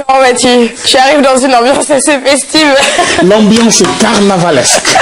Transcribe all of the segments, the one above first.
Comment vas-tu? Tu arrives dans une ambiance assez festive. L'ambiance est carnavalesque.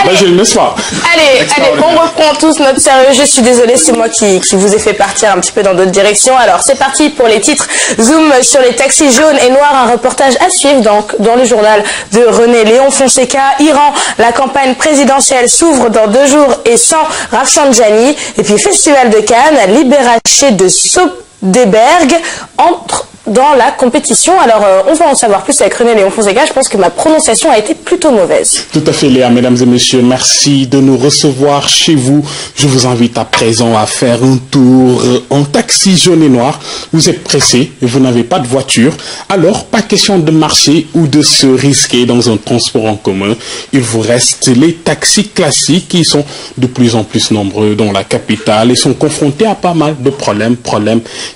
Allez, n'est-ce pas? Allez, on reprend tous notre sérieux. Je suis désolée, c'est moi qui vous ai fait partir un petit peu dans d'autres directions. Alors, c'est parti pour les titres. Zoom sur les taxis jaunes et noirs. Un reportage à suivre donc dans le journal de René Léon Fonseca. Iran, la campagne présidentielle s'ouvre dans 2 jours et sans Rafsanjani. Et puis, Festival de Cannes, Libéraché de Soderbergh entre dans la compétition. Alors, on va en savoir plus avec René Léon Fonseca. Je pense que ma prononciation a été plutôt mauvaise. Tout à fait, Léa. Mesdames et messieurs, merci de nous recevoir chez vous. Je vous invite à présent à faire un tour en taxi jaune et noir. Vous êtes pressé et vous n'avez pas de voiture. Alors, pas question de marcher ou de se risquer dans un transport en commun. Il vous reste les taxis classiques qui sont de plus en plus nombreux dans la capitale et sont confrontés à pas mal de problèmes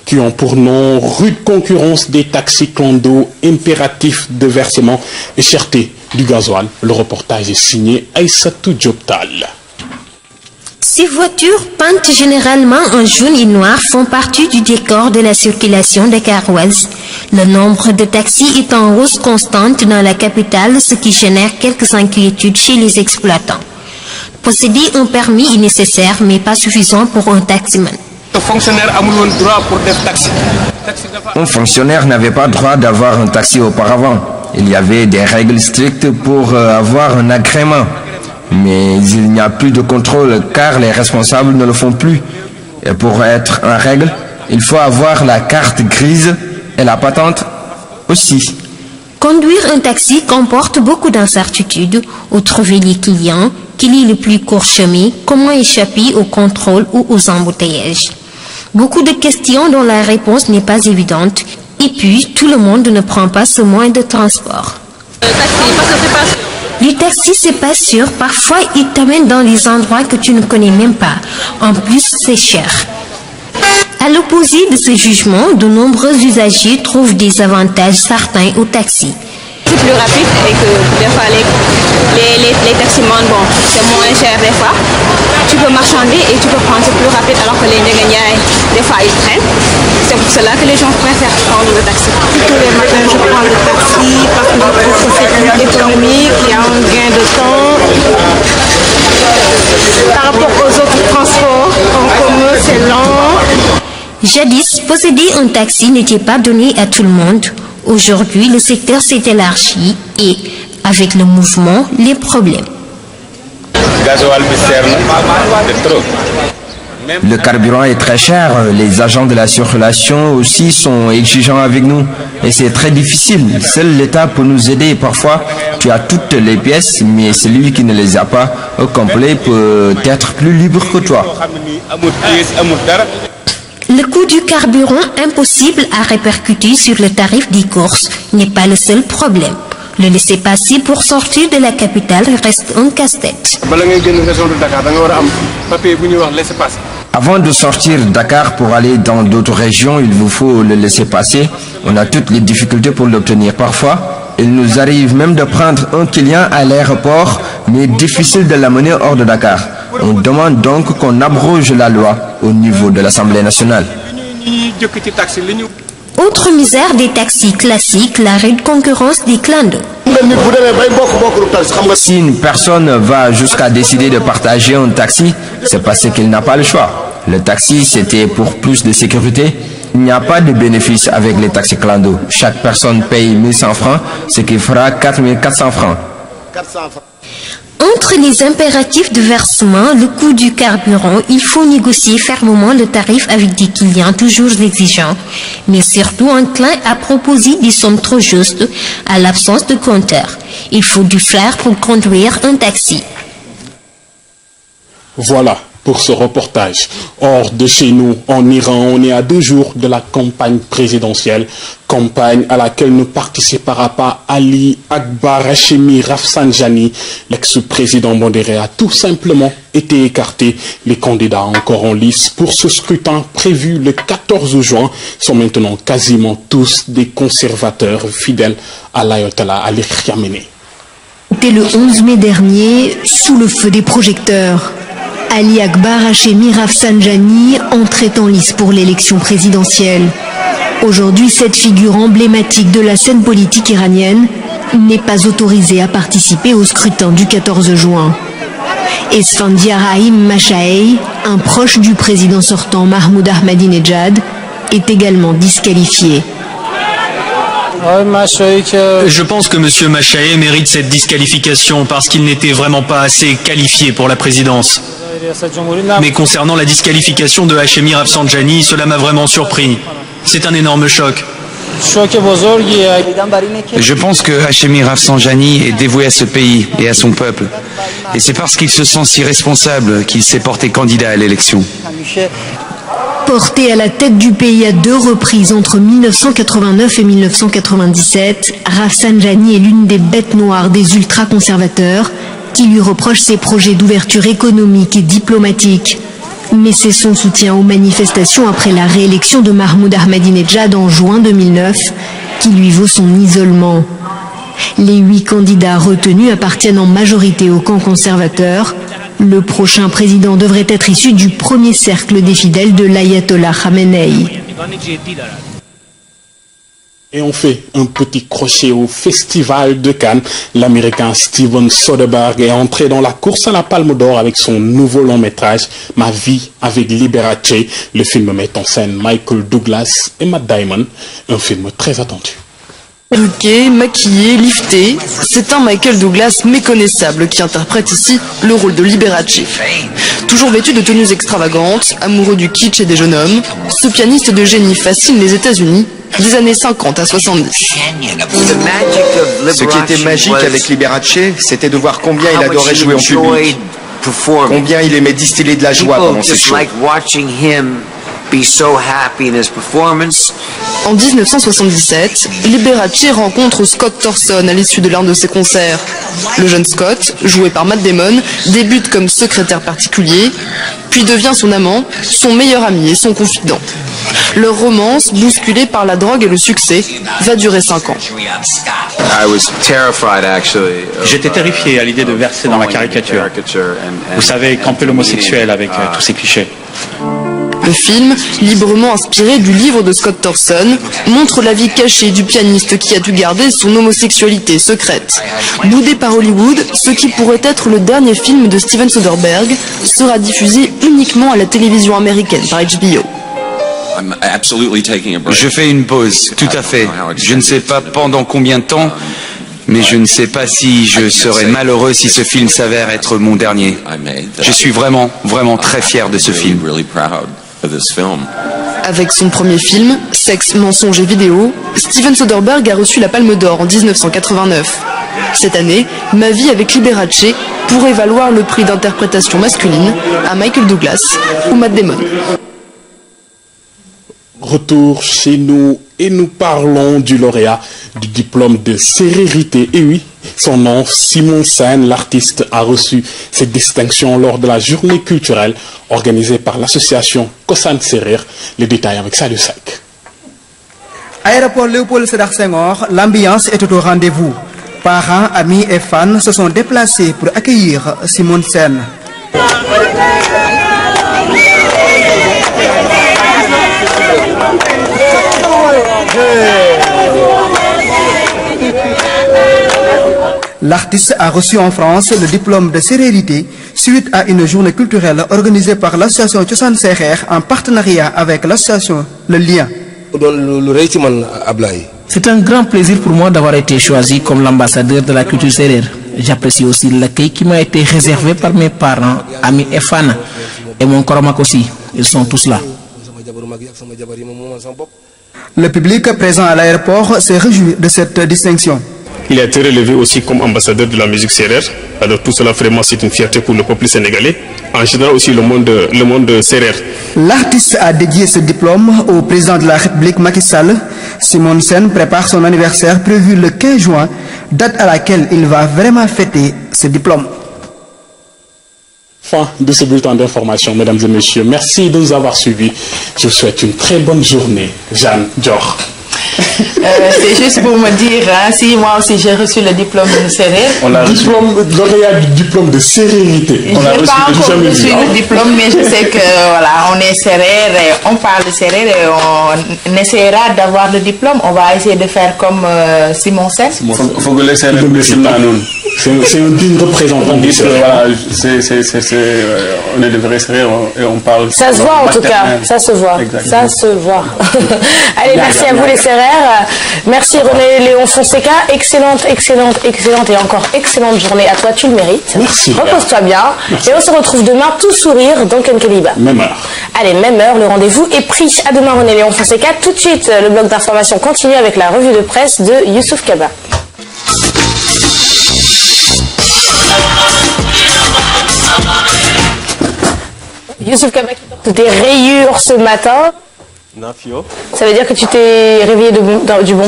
qui ont pour nom rude concurrence des taxis clando, impératif de versement et cherté du gasoil. Le reportage est signé Aïssatou Dioptal. Ces voitures peintes généralement en jaune et noir font partie du décor de la circulation dakaroise. Le nombre de taxis est en hausse constante dans la capitale, ce qui génère quelques inquiétudes chez les exploitants. Posséder un permis est nécessaire, mais pas suffisant pour un taximan. Un fonctionnaire n'avait pas droit d'avoir un taxi auparavant. Il y avait des règles strictes pour avoir un agrément. Mais il n'y a plus de contrôle car les responsables ne le font plus. Et pour être en règle, il faut avoir la carte grise et la patente aussi. Conduire un taxi comporte beaucoup d'incertitudes. Où trouver les clients? Quel est le plus court chemin? Comment échapper au contrôle ou aux embouteillages? Beaucoup de questions dont la réponse n'est pas évidente. Et puis, tout le monde ne prend pas ce moyen de transport. Le taxi, c'est pas sûr. Parfois, il t'amène dans des endroits que tu ne connais même pas. En plus, c'est cher. À l'opposé de ce jugement, de nombreux usagers trouvent des avantages certains au taxi. C'est plus rapide et que des fois les taximans, bon, c'est moins cher des fois. Tu peux marchander et tu peux prendre, c'est plus rapide alors que les Ndéganiaï, des fois ils traînent. C'est pour cela que les gens préfèrent prendre le taxi. Tous les matins je prends le taxi parce que je trouve que c'est plus économique, il y a un gain de temps. Par rapport aux autres transports en commun, c'est lent. Jadis, posséder un taxi n'était pas donné à tout le monde. Aujourd'hui, le secteur s'est élargi et, avec le mouvement, les problèmes. Le carburant est très cher. Les agents de la circulation aussi sont exigeants avec nous. Et c'est très difficile. Seul l'État peut nous aider. Parfois, tu as toutes les pièces, mais celui qui ne les a pas au complet peut être plus libre que toi. Le coût du carburant, impossible à répercuter sur le tarif des courses, n'est pas le seul problème. Le laisser-passer pour sortir de la capitale reste un casse-tête. Avant de sortir de Dakar pour aller dans d'autres régions, il vous faut le laisser-passer. On a toutes les difficultés pour l'obtenir. Parfois, il nous arrive même de prendre un client à l'aéroport, mais difficile de l'amener hors de Dakar. On demande donc qu'on abroge la loi au niveau de l'Assemblée nationale. Autre misère des taxis classiques, la rude concurrence des clandos. Si une personne va jusqu'à décider de partager un taxi, c'est parce qu'il n'a pas le choix. Le taxi, c'était pour plus de sécurité. Il n'y a pas de bénéfice avec les taxis clando. Chaque personne paye 1100 francs, ce qui fera 4400 francs. Entre les impératifs de versement, le coût du carburant, il faut négocier fermement le tarif avec des clients toujours exigeants, mais surtout enclins à proposer des sommes trop justes à l'absence de compteur. Il faut du flair pour conduire un taxi. Voilà pour ce reportage. Hors de chez nous, en Iran, on est à 2 jours de la campagne présidentielle, campagne à laquelle ne participera pas Ali Akbar Hashemi Rafsanjani. L'ex-président modéré a tout simplement été écarté. Les candidats encore en lice pour ce scrutin prévu le 14 juin sont maintenant quasiment tous des conservateurs fidèles à l'ayatollah Ali Khamenei. C'était le 11 mai dernier, sous le feu des projecteurs. Ali Akbar Hashemi Rafsanjani entrait en lice pour l'élection présidentielle. Aujourd'hui, cette figure emblématique de la scène politique iranienne n'est pas autorisée à participer au scrutin du 14 juin. Esfandiar Rahim Mashaei, un proche du président sortant Mahmoud Ahmadinejad, est également disqualifié. Je pense que M. Mashaei mérite cette disqualification parce qu'il n'était vraiment pas assez qualifié pour la présidence. Mais concernant la disqualification de Hachemi Rafsanjani, cela m'a vraiment surpris. C'est un énorme choc. Je pense que Hachemi Rafsanjani est dévoué à ce pays et à son peuple. Et c'est parce qu'il se sent si responsable qu'il s'est porté candidat à l'élection. Porté à la tête du pays à 2 reprises entre 1989 et 1997, Rafsanjani est l'une des bêtes noires des ultra-conservateurs qui lui reprochent ses projets d'ouverture économique et diplomatique. Mais c'est son soutien aux manifestations après la réélection de Mahmoud Ahmadinejad en juin 2009 qui lui vaut son isolement. Les 8 candidats retenus appartiennent en majorité au camp conservateur. Le prochain président devrait être issu du premier cercle des fidèles de l'ayatollah Khamenei. Et on fait un petit crochet au Festival de Cannes. L'Américain Steven Soderbergh est entré dans la course à la Palme d'Or avec son nouveau long métrage Ma vie avec Liberace. Le film met en scène Michael Douglas et Matt Damon, un film très attendu. Perruqué, maquillé, lifté, c'est un Michael Douglas méconnaissable qui interprète ici le rôle de Liberace. Toujours vêtu de tenues extravagantes, amoureux du kitsch et des jeunes hommes, ce pianiste de génie fascine les États-Unis des années 50 à 70. Ce qui était magique avec Liberace, c'était de voir combien il adorait jouer en public, combien il aimait distiller de la joie pendant ses shows. En 1977, Liberace rencontre Scott Thorson à l'issue de l'un de ses concerts. Le jeune Scott, joué par Matt Damon, débute comme secrétaire particulier, puis devient son amant, son meilleur ami et son confident. Leur romance, bousculée par la drogue et le succès, va durer 5 ans. J'étais terrifié à l'idée de verser dans la caricature. Vous savez, camper l'homosexuel avec tous ces clichés. Le film, librement inspiré du livre de Scott Thorson, montre la vie cachée du pianiste qui a dû garder son homosexualité secrète. Boudé par Hollywood, ce qui pourrait être le dernier film de Steven Soderbergh sera diffusé uniquement à la télévision américaine par HBO. Je fais une pause, tout à fait. Je ne sais pas pendant combien de temps, mais je ne sais pas si je serai malheureux si ce film s'avère être mon dernier. Je suis vraiment, vraiment très fier de ce film. Avec son premier film, Sexe, mensonge et vidéo, Steven Soderbergh a reçu la Palme d'Or en 1989. Cette année, Ma vie avec Liberace pourrait valoir le prix d'interprétation masculine à Michael Douglas ou Matt Damon. Retour chez nous et nous parlons du lauréat du diplôme de sérérité. Et oui, son nom, Simon Sen, l'artiste, a reçu cette distinction lors de la journée culturelle organisée par l'association Kosan Serer. Les détails avec Salou Sek. Aéroport Léopold Sédar Senghor, l'ambiance était au rendez-vous. Parents, amis et fans se sont déplacés pour accueillir Simon Sen. L'artiste a reçu en France le diplôme de sérérité suite à une journée culturelle organisée par l'association Kosan Serer en partenariat avec l'association Le Lien. C'est un grand plaisir pour moi d'avoir été choisi comme l'ambassadeur de la culture sérère. J'apprécie aussi l'accueil qui m'a été réservé par mes parents, amis et fans. Et mon Koromak aussi, ils sont tous là. Le public présent à l'aéroport s'est réjoui de cette distinction. Il a été relevé aussi comme ambassadeur de la musique sérère. Alors tout cela vraiment c'est une fierté pour le peuple sénégalais. En général aussi le monde sérère. L'artiste a dédié ce diplôme au président de la République Macky Sall. Simon Sen prépare son anniversaire prévu le 15 juin, date à laquelle il va vraiment fêter ce diplôme. Fin de ce bulletin d'information, mesdames et messieurs. Merci de nous avoir suivis. Je vous souhaite une très bonne journée. Jeanne Dior. C'est juste pour me dire si moi aussi j'ai reçu le diplôme de Sérère. Diplôme de sérérité. Je n'ai pas encore reçu le diplôme, mais je sais que voilà, on est Sérère, on parle de Sérère et on essaiera d'avoir le diplôme. On va essayer de faire comme Simon Sen. C'est un digne représentant du Sérère. On est de vrais Sérères et on parle. Ça se voit en tout cas, ça se voit. Exactement. Ça se voit. Allez, merci à vous les Sérères. Merci René Léon Fonseca. Excellente et encore excellente journée à toi, tu le mérites. Merci. Repose-toi bien. Merci. Et on se retrouve demain tout sourire dans Kenkeliba. Même heure. Allez, même heure, le rendez-vous est pris. À demain René Léon Fonseca. Tout de suite, le bloc d'information continue avec la revue de presse de Youssouf Kaba. Youssouf Kaba qui porte des rayures ce matin. Nafio. Ça veut dire que tu t'es réveillé du bon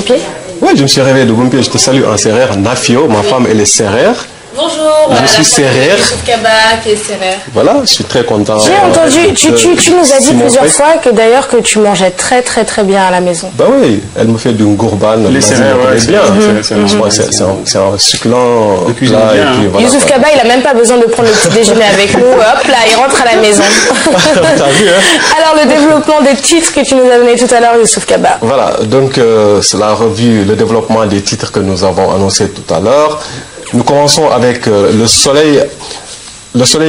pied? Oui, je me suis réveillé de bon pied. Je te salue en Sérère. Nafio, ma femme, elle est Sérère. Bonjour. Je suis Sérère. Youssouf Kaba qui est Sérère. Voilà, je suis très content. J'ai entendu, tu nous as dit plusieurs fois que d'ailleurs que tu mangeais très bien à la maison. Bah oui, elle me fait du gourban. Les Sérères, c'est bien. C'est un succulent plat. Voilà, Youssouf Kaba, il a même pas besoin de prendre le petit déjeuner avec nous. Hop là, il rentre à la maison. T'as vu, hein? Alors le développement des titres que tu nous as donné tout à l'heure, Youssouf Kaba. Voilà, donc c'est la revue, le développement des titres que nous avons annoncé tout à l'heure. Nous commençons avec le Soleil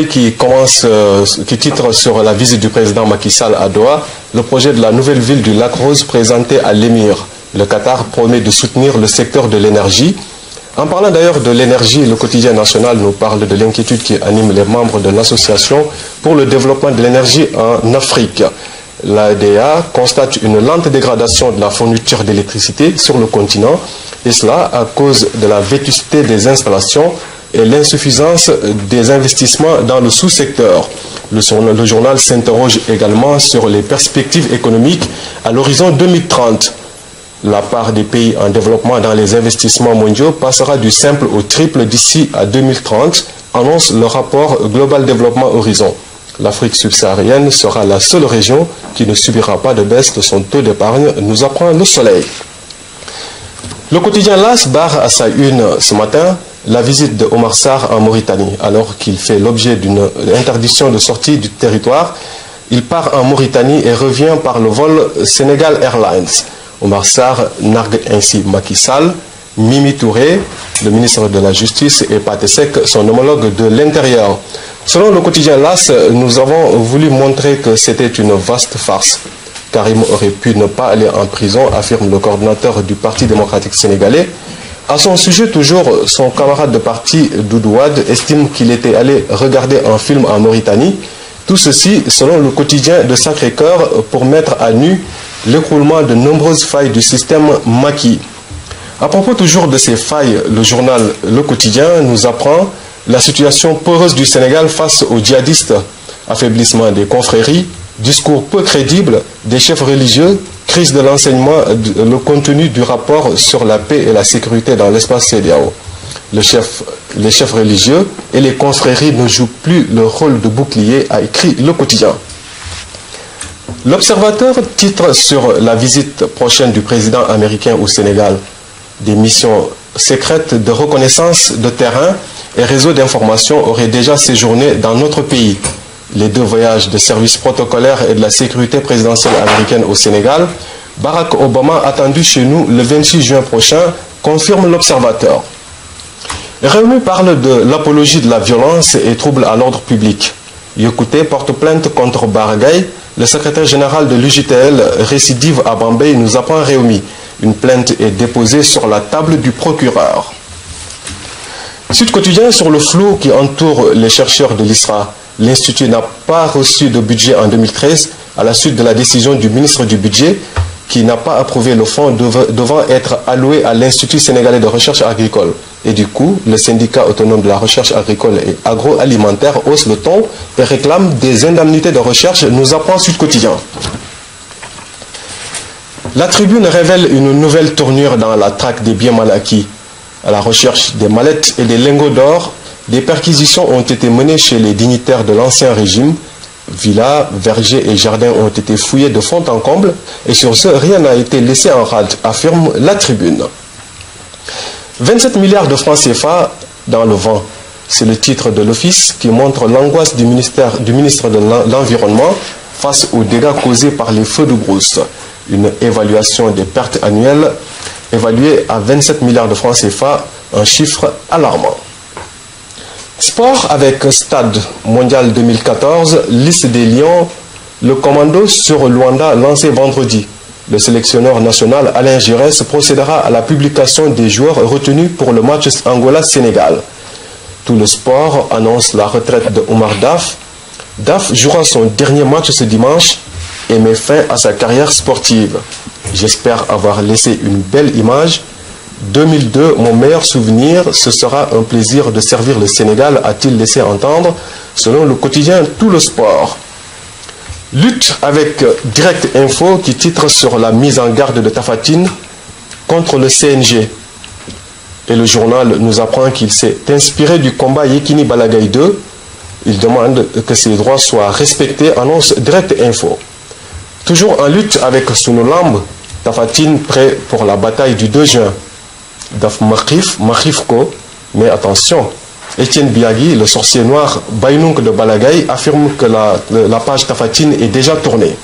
qui titre sur la visite du président Macky Sall à Doha, le projet de la nouvelle ville du Lac Rose présenté à l'émir. Le Qatar promet de soutenir le secteur de l'énergie. En parlant d'ailleurs de l'énergie, le quotidien national nous parle de l'inquiétude qui anime les membres de l'association pour le développement de l'énergie en Afrique. L'AEDA constate une lente dégradation de la fourniture d'électricité sur le continent, et cela à cause de la vétusté des installations et l'insuffisance des investissements dans le sous-secteur. Le journal s'interroge également sur les perspectives économiques à l'horizon 2030. La part des pays en développement dans les investissements mondiaux passera du simple au triple d'ici à 2030, annonce le rapport Global Développement Horizon. L'Afrique subsaharienne sera la seule région qui ne subira pas de baisse de son taux d'épargne, nous apprend le Soleil. Le quotidien LAS barre à sa une ce matin la visite de Omar Sarr en Mauritanie. Alors qu'il fait l'objet d'une interdiction de sortie du territoire, il part en Mauritanie et revient par le vol Sénégal Airlines. Omar Sarr nargue ainsi Macky Sall, Mimi Touré, le ministre de la Justice, et Pathé Seck, son homologue de l'Intérieur. Selon le quotidien LAS, nous avons voulu montrer que c'était une vaste farce. Karim aurait pu ne pas aller en prison, affirme le coordinateur du Parti démocratique sénégalais. À son sujet, toujours, son camarade de parti, Doudou Wade, estime qu'il était allé regarder un film en Mauritanie. Tout ceci, selon le quotidien de Sacré-Cœur, pour mettre à nu l'écroulement de nombreuses failles du système Macky. À propos toujours de ces failles, le journal Le Quotidien nous apprend la situation peureuse du Sénégal face aux djihadistes, affaiblissement des confréries, discours peu crédibles des chefs religieux, crise de l'enseignement, le contenu du rapport sur la paix et la sécurité dans l'espace CEDEAO. Les chefs religieux et les confréries ne jouent plus le rôle de bouclier, a écrit Le Quotidien. L'Observateur titre sur la visite prochaine du président américain au Sénégal. Des missions secrètes de reconnaissance de terrain et réseaux d'information auraient déjà séjourné dans notre pays. Les deux voyages de services protocolaires et de la sécurité présidentielle américaine au Sénégal, Barack Obama attendu chez nous le 26 juin prochain, confirme l'Observateur. Réumi parle de l'apologie de la violence et trouble à l'ordre public. Yokouté porte plainte contre Baragay. Le secrétaire général de l'UJTL récidive à Bambey, nous apprend Réumi. Une plainte est déposée sur la table du procureur. Sud Quotidien sur le flou qui entoure les chercheurs de l'ISRA. L'Institut n'a pas reçu de budget en 2013 à la suite de la décision du ministre du Budget qui n'a pas approuvé le fonds devant être alloué à l'Institut sénégalais de recherche agricole. Et du coup, le syndicat autonome de la recherche agricole et agroalimentaire hausse le ton et réclame des indemnités de recherche, nous apprend Sud Quotidien. La Tribune révèle une nouvelle tournure dans la traque des biens mal acquis. À la recherche des mallettes et des lingots d'or, des perquisitions ont été menées chez les dignitaires de l'ancien régime. Villas, vergers et jardins ont été fouillés de fond en comble et sur ce, rien n'a été laissé en rade, affirme la Tribune. 27 milliards de francs CFA dans le vent. C'est le titre de l'office qui montre l'angoisse du ministre de l'Environnement face aux dégâts causés par les feux de brousse. Une évaluation des pertes annuelles évaluée à 27 milliards de francs CFA, un chiffre alarmant. Sport avec Stade mondial 2014, liste des Lions, le commando sur Luanda lancé vendredi. Le sélectionneur national Alain Giresse procédera à la publication des joueurs retenus pour le match Angola-Sénégal. Tout le sport annonce la retraite de Omar Daf. Daf jouera son dernier match ce dimanche et met fin à sa carrière sportive. J'espère avoir laissé une belle image. 2002, mon meilleur souvenir, ce sera un plaisir de servir le Sénégal, a-t-il laissé entendre, selon le quotidien Tout le Sport. Lutte avec Direct Info qui titre sur la mise en garde de Tapha Tine contre le CNG. Et le journal nous apprend qu'il s'est inspiré du combat Yekini Balagaï 2. Il demande que ses droits soient respectés, annonce Direct Info. Toujours en lutte avec Sunulamb, Tapha Tine prêt pour la bataille du 2 juin. Daf Makhifko, mais attention, Étienne Biagui, le sorcier noir Bainounk de Balagaï, affirme que la page Tapha Tine est déjà tournée.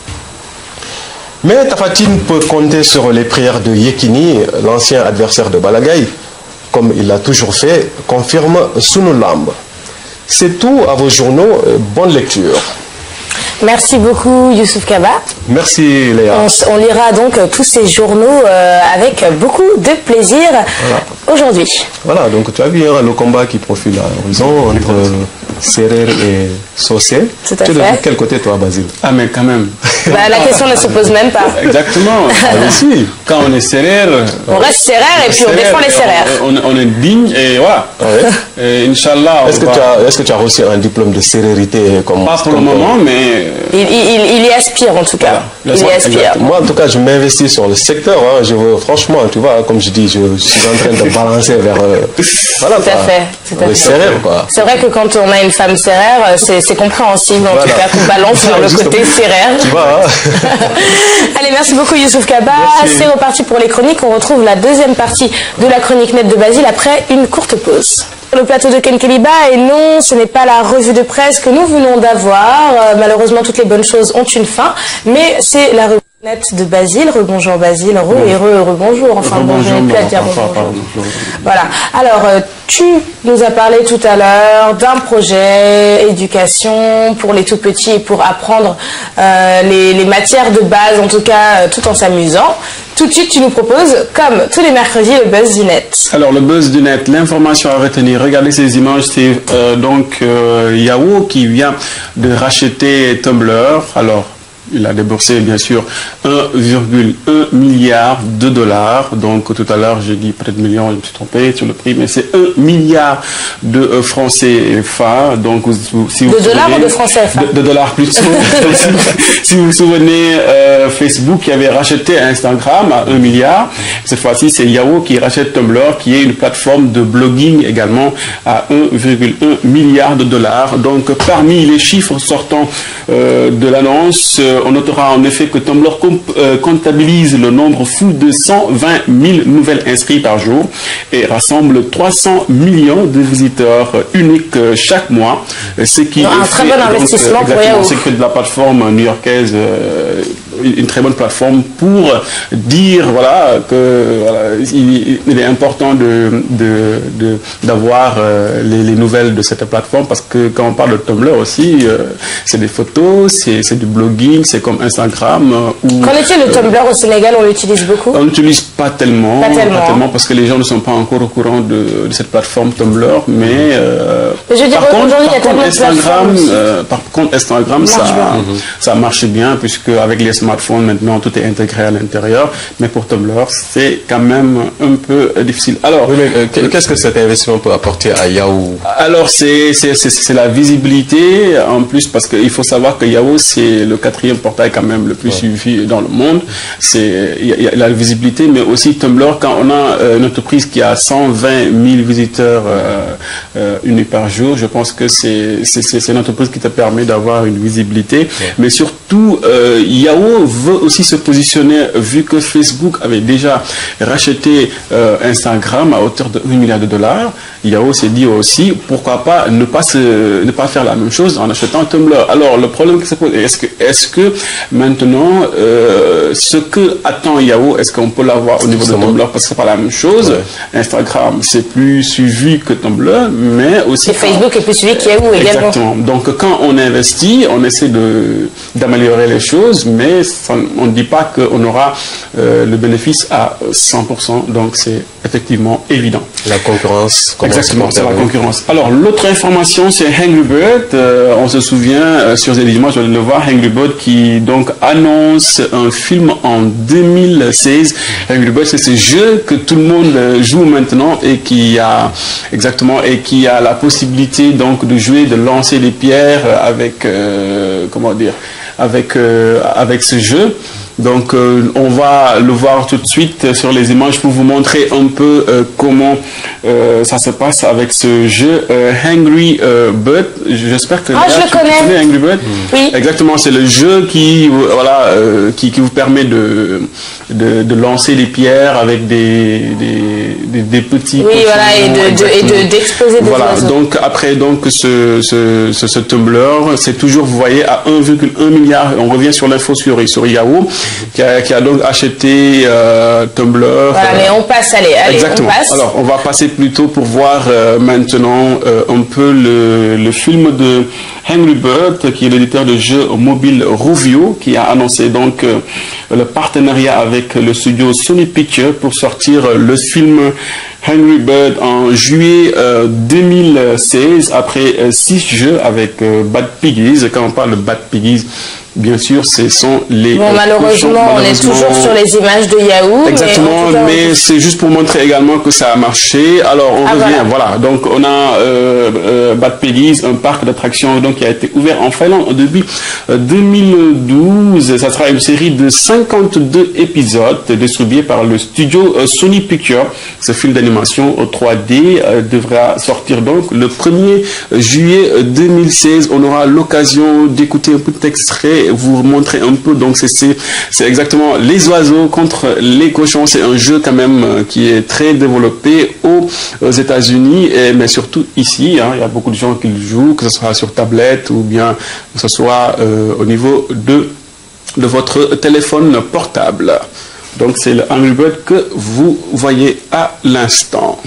Mais Tapha Tine peut compter sur les prières de Yekini, l'ancien adversaire de Balagaï, comme il l'a toujours fait, confirme Sunulamb. C'est tout à vos journaux, bonne lecture. Merci beaucoup Youssouf Kaba. Merci Léa. On lira donc tous ces journaux avec beaucoup de plaisir aujourd'hui. Voilà, donc tu as vu le combat qui profile à l'horizon entre Serer et Sossé. Tout à tu es de fait. quel côté toi, Basile? Ah mais quand même. La question ne se pose même pas. Exactement. Si. Quand on est serrère, on reste serrère et puis on défend les serrères. On est digne et voilà. Et Inch'Allah. Est-ce que tu as reçu un diplôme de sérérité comme pas pour le moment, mais il y aspire en tout cas. Voilà. Il y aspire. Moi en tout cas je m'investis sur le secteur. Hein. Je veux, franchement, tu vois, comme je dis, je suis en train de balancer vers voilà, tout à fait. le serrère, quoi. C'est vrai que quand on a une femme serrère, c'est compréhensible en tout cas qu'on balance vers le côté serrère. Tu vois, hein. Allez, merci beaucoup Youssouf Kaba. C'est reparti pour les chroniques. On retrouve la deuxième partie de la chronique nette de Basile après une courte pause. Le plateau de Ken Keliba, et non, ce n'est pas la revue de presse que nous venons d'avoir. Malheureusement, toutes les bonnes choses ont une fin, mais c'est la revue nette de Basile. Rebonjour Basile, rebonjour. Enfin, bon, je n'ai plus à dire bonjour. Voilà. Alors, tu nous as parlé tout à l'heure d'un projet éducation pour les tout petits et pour apprendre les matières de base, en tout cas, tout en s'amusant. Tout de suite, tu nous proposes, comme tous les mercredis, le buzz du net. Alors, le buzz du net, l'information à retenir. Regardez ces images, c'est donc Yahoo qui vient de racheter Tumblr. Alors, il a déboursé, bien sûr, 1,1 milliard de dollars. Donc, tout à l'heure, j'ai dit près de millions, je me suis trompé sur le prix, mais c'est 1 milliard de francs CFA. Donc, si vous de dollars ou de francs CFA? De dollars plutôt. Si vous vous souvenez, Facebook qui avait racheté Instagram à 1 milliard. Cette fois-ci, c'est Yahoo qui rachète Tumblr, qui est une plateforme de blogging également à 1,1 milliard de dollars. Donc, parmi les chiffres sortant de l'annonce, on notera en effet que Tumblr comptabilise le nombre fou de 120 000 nouvelles inscrits par jour et rassemble 300 millions de visiteurs uniques chaque mois. Ce qui un très bon investissement pour Yahoo. C'est que de la plateforme new-yorkaise, une très bonne plateforme pour dire voilà, que voilà, il est important d'avoir les nouvelles de cette plateforme parce que quand on parle de Tumblr aussi, c'est des photos, c'est du blogging, c'est comme Instagram. Qu'en est-il de Tumblr au Sénégal? On l'utilise beaucoup? On n'utilise pas tellement, parce que les gens ne sont pas encore au courant de cette plateforme Tumblr, mais par contre Instagram, ça marche bien puisque avec les smartphones smartphones, maintenant, tout est intégré à l'intérieur. Mais pour Tumblr, c'est quand même un peu difficile. Alors, oui, mais qu'est-ce que cet investissement peut apporter à Yahoo? Alors, c'est la visibilité, en plus, parce qu'il faut savoir que Yahoo, c'est le 4e portail quand même le plus suivi dans le monde. Il y a la visibilité, mais aussi Tumblr, quand on a une entreprise qui a 120 000 visiteurs uniques par jour, je pense que c'est une entreprise qui te permet d'avoir une visibilité. Mais surtout, Yahoo veut aussi se positionner, vu que Facebook avait déjà racheté Instagram à hauteur de $1 milliard. Yahoo s'est dit aussi, pourquoi pas ne pas faire la même chose en achetant Tumblr. Alors, le problème qui se pose, est-ce que maintenant, ce que attend Yahoo, est-ce qu'on peut l'avoir au niveau de Tumblr, parce que c'est pas la même chose. Instagram, c'est plus suivi que Tumblr, mais aussi... Et Facebook est plus suivi que Yahoo également. Exactement. Donc, quand on investit, on essaie d'améliorer les choses, mais on ne dit pas qu'on aura le bénéfice à 100%. Donc, c'est effectivement évident. La concurrence. Exactement, c'est la concurrence. Alors, l'autre information, c'est Angry Bird. On se souvient, sur les images, je vais le voir, Angry Bird qui donc annonce un film en 2016. Angry Bird, c'est ce jeu que tout le monde joue maintenant et qui a la possibilité donc de jouer, de lancer des pierres avec avec ce jeu. Donc on va le voir tout de suite sur les images pour vous montrer un peu comment ça se passe avec ce jeu Angry Bird. J'espère que je le connais. Angry Bird. Oui. Exactement, c'est le jeu qui vous permet de lancer des pierres avec des petits et d'exposer des oiseaux. Donc après ce Tumblr, c'est toujours, vous voyez, à 1,1 milliard. On revient sur l'info sur Yahoo. Qui a donc acheté Tumblr. Voilà, mais on passe, allez, exactement. On passe. Alors, on va passer plutôt pour voir maintenant un peu le film de Angry Bird, qui est l'éditeur de jeux mobile Rovio, qui a annoncé donc le partenariat avec le studio Sony Pictures pour sortir le film Angry Bird en juillet 2016, après 6 jeux avec Bad Piggies. Quand on parle de Bad Piggies, bien sûr, ce sont les... Bon, malheureusement, on est toujours sur les images de Yahoo. Exactement, mais c'est juste pour montrer également que ça a marché. Alors, on revient, voilà. Donc, on a Bad Piggies, un parc d'attractions qui a été ouvert en Finlande depuis 2012. Ça sera une série de 52 épisodes distribués par le studio Sony Pictures. Ce film d'animation 3D devra sortir donc le 1er juillet 2016. On aura l'occasion d'écouter un petit extrait, vous montrer un peu. Donc c'est exactement les oiseaux contre les cochons. C'est un jeu quand même qui est très développé aux États-Unis, mais surtout ici. Il y a beaucoup de gens qui le jouent, que ce soit sur tablette ou bien que ce soit au niveau de votre téléphone portable. Donc c'est le Angry Bird que vous voyez à l'instant.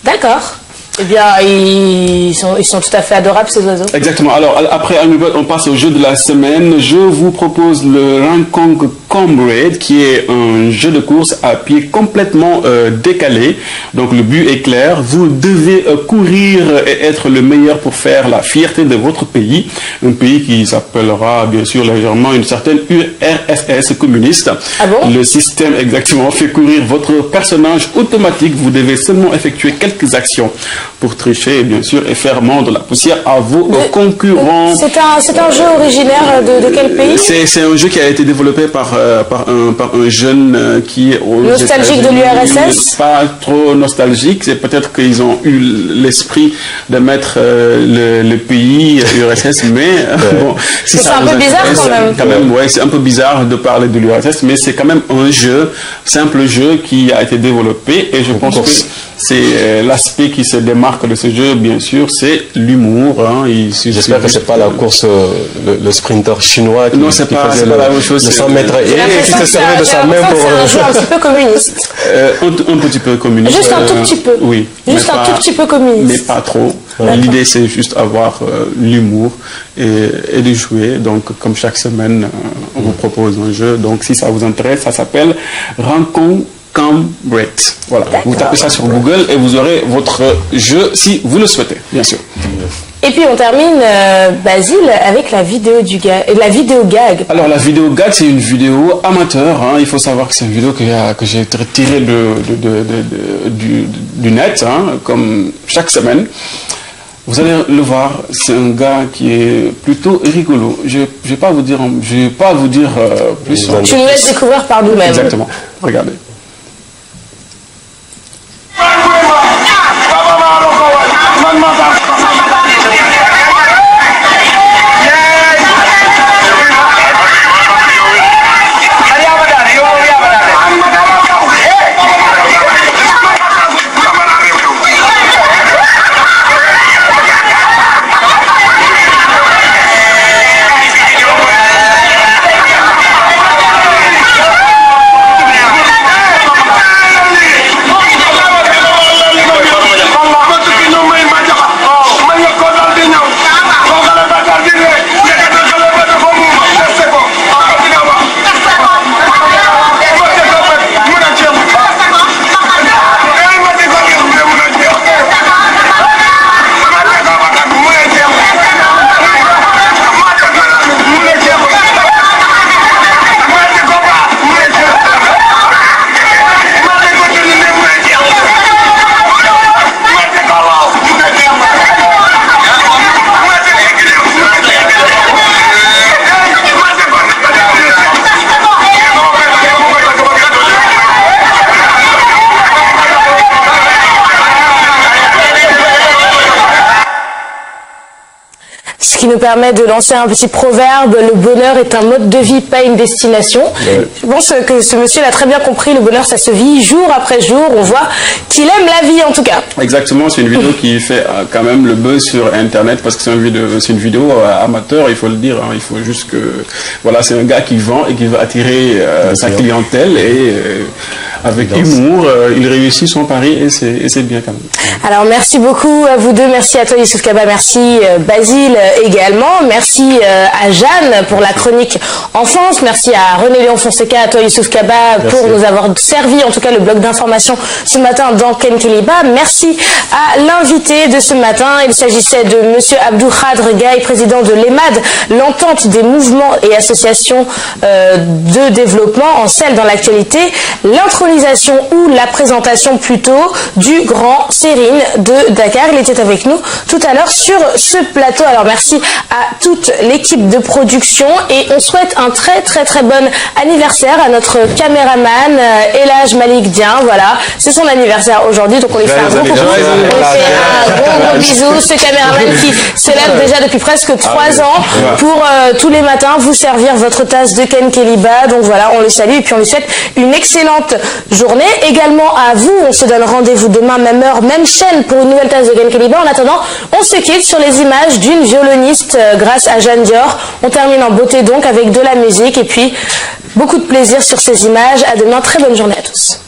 D'accord. Eh bien, ils sont tout à fait adorables, ces oiseaux. Exactement. Alors, après Angry Bird, on passe au jeu de la semaine. Je vous propose le Rankong Comrade, qui est un jeu de course à pied complètement décalé. Donc, le but est clair. Vous devez courir et être le meilleur pour faire la fierté de votre pays. Un pays qui s'appellera, bien sûr, légèrement une certaine URSS communiste. Ah bon? Le système, exactement, fait courir votre personnage automatique. Vous devez seulement effectuer quelques actions pour tricher, bien sûr, et faire mordre la poussière à vos concurrents. C'est un jeu originaire de quel pays? C'est un jeu qui a été développé par un jeune qui est nostalgique de l'URSS. Pas trop nostalgique, c'est peut-être qu'ils ont eu l'esprit de mettre le pays URSS, mais bon, si c'est un peu bizarre quand même. Ouais, c'est un peu bizarre de parler de l'URSS, mais c'est quand même un simple jeu qui a été développé, et je pense que c'est l'aspect qui se démarque de ce jeu, bien sûr, c'est l'humour. J'espère que c'est pas la course, le sprinter chinois qui, non, c'est pas la même chose. 100 mètres et qui se servait de sa main pour... C'est un jeu un petit peu communiste. Un petit peu communiste. Juste un tout petit peu. Oui. Juste un tout petit peu communiste. Mais pas trop. L'idée, c'est juste avoir l'humour et de jouer. Donc, comme chaque semaine, on vous propose un jeu. Donc, si ça vous intéresse, ça s'appelle Rankong Cambret. Voilà, vous tapez ça sur Google et vous aurez votre jeu si vous le souhaitez, bien sûr. Et puis on termine, Basile, avec la vidéo gag. Alors la vidéo gag, c'est une vidéo amateur. Hein. Il faut savoir que c'est une vidéo que j'ai tirée du net, hein, comme chaque semaine. Vous allez le voir, c'est un gars qui est plutôt rigolo. Je ne vais pas vous dire plus. Tu nous laisses découvrir par nous-mêmes. Exactement. Regardez. Qui nous permet de lancer un petit proverbe: le bonheur est un mode de vie, pas une destination. Ouais. Je pense que ce monsieur l'a très bien compris, le bonheur ça se vit jour après jour, on voit qu'il aime la vie en tout cas. Exactement, c'est une vidéo qui fait quand même le buzz sur internet parce que c'est une vidéo amateur, il faut le dire, hein. Il faut juste que, voilà, c'est un gars qui vend et qui veut attirer sa clientèle et avec humour, il réussit son pari et c'est bien quand même. Alors merci beaucoup à vous deux, merci à toi Youssouf Kaba, merci Basile également, merci à Jeanne pour la chronique enfance, merci à René Léon Fonseca, à toi Youssouf Kaba pour nous avoir servi en tout cas le bloc d'information ce matin dans Ken Keliba. Merci à l'invité de ce matin, il s'agissait de monsieur Abdou Khadr Gaye, président de l'EMAD, l'entente des mouvements et associations de développement en selle dans l'actualité, l'intronisation ou la présentation plutôt du grand Sérine de Dakar. Il était avec nous tout à l'heure sur ce plateau. Alors merci à toute l'équipe de production et on souhaite un très bon anniversaire à notre caméraman Elhaj Malik Dien. Voilà, c'est son anniversaire aujourd'hui, donc on lui fait un gros coucou, on lui fait un gros bisou. Ce caméraman qui célèbre déjà depuis presque 3 ans pour tous les matins vous servir votre tasse de Ken Keliba. Donc voilà, on le salue et puis on lui souhaite une excellente journée. Également à vous, on se donne rendez-vous demain, même heure, même chaîne pour une nouvelle tasse de Ken Keliba. En attendant, on se quitte sur les images d'une violoniste grâce à Jeanne Dior. On termine en beauté donc avec de la musique et puis beaucoup de plaisir sur ces images. À demain, très bonne journée à tous.